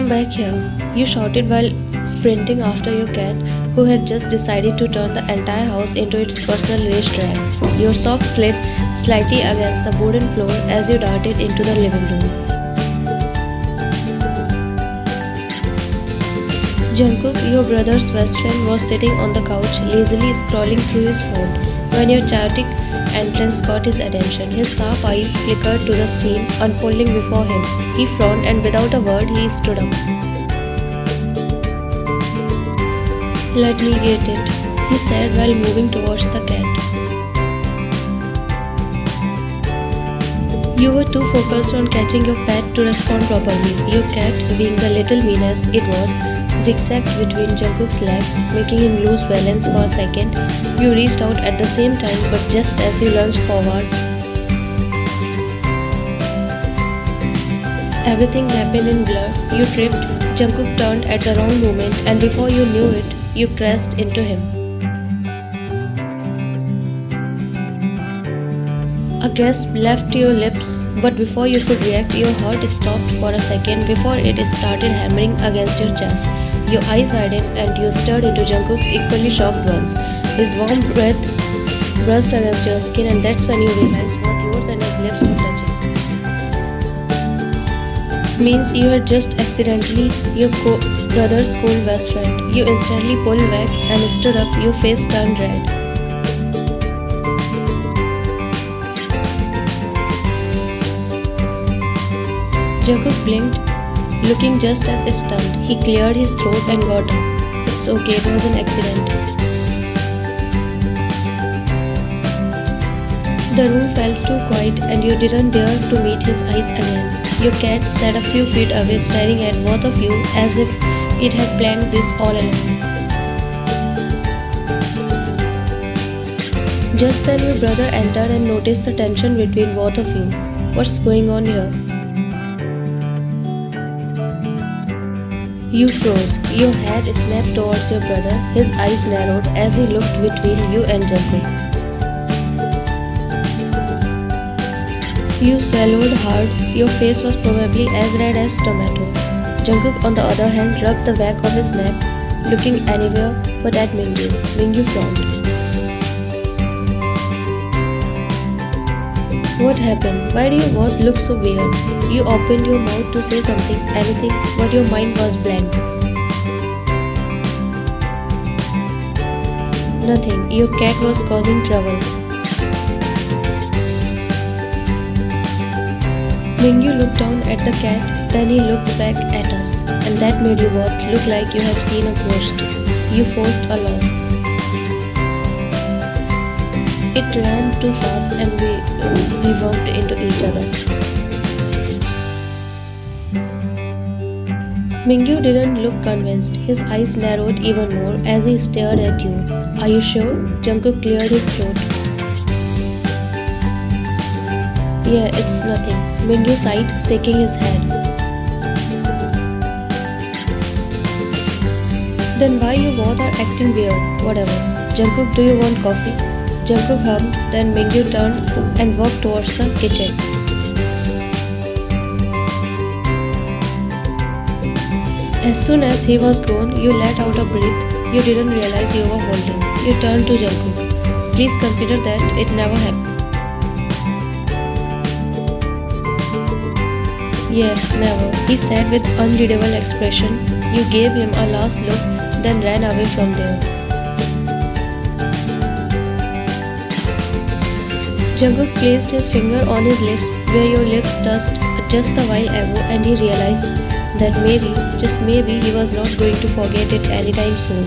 "Come back here," you shouted while sprinting after your cat, who had just decided to turn the entire house into its personal racetrack. Your socks slid slightly against the wooden floor as you darted into the living room. Jungkook, your brother's best friend, was sitting on the couch, lazily scrolling through his phone, when your chaotic entrance caught his attention. His sharp eyes flickered to the scene unfolding before him. He frowned, and without a word, he stood up. "Let me get it," he said while moving towards the cat. You were too focused on catching your pet to respond properly. Your cat, being the little menace it was, zigzagged between Jungkook's legs, making him lose balance for a second. You reached out at the same time, but just as you lunged forward, everything happened in blur. You tripped, Jungkook turned at the wrong moment, and before you knew it, you crashed into him. A gasp left your lips, but before you could react, your heart stopped for a second before it started hammering against your chest. Your eyes widened and you stared into Jungkook's equally shocked ones. His warm breath brushed against your skin, and that's when you realized what yours and his lips were touching. Means you had just accidentally your brother's cold best friend. You instantly pulled back and stood up, your face turned red. Jungkook blinked, looking just as stunned. He cleared his throat and got up. "It's okay, it was an accident." The room felt too quiet and you didn't dare to meet his eyes again. Your cat sat a few feet away, staring at both of you as if it had planned this all along. Just then your brother entered and noticed the tension between both of you. "What's going on here?" You froze. Your head snapped towards your brother. His eyes narrowed as he looked between you and Jungkook. You swallowed hard. Your face was probably as red as tomato. Jungkook, on the other hand, rubbed the back of his neck, looking anywhere but at Mingyu. Mingyu frowned. "What happened? Why do you both look so weird?" You opened your mouth to say something, anything, but your mind was blank. Nothing. Your cat was causing trouble. Mingyu looked down at the cat, then he looked back at us, and that made you both look like you have seen a ghost. You forced a laugh. It ran too fast and we bumped into each other. Mingyu didn't look convinced. His eyes narrowed even more as he stared at you. "Are you sure?" Jungkook cleared his throat. "Yeah, it's nothing," Mingyu sighed, shaking his head. "Then why you both are acting weird? Whatever. Jungkook, do you want coffee?" Jungkook hummed, then Mingyu turned and walked towards the kitchen. As soon as he was gone, you let out a breath you didn't realize you were holding. You turned to Jungkook. "Please consider that it never happened." "Yeah, never," he said with unreadable expression. You gave him a last look, then ran away from there. Jungkook placed his finger on his lips where your lips touched just a while ago, and he realized that maybe, just maybe, he was not going to forget it anytime soon.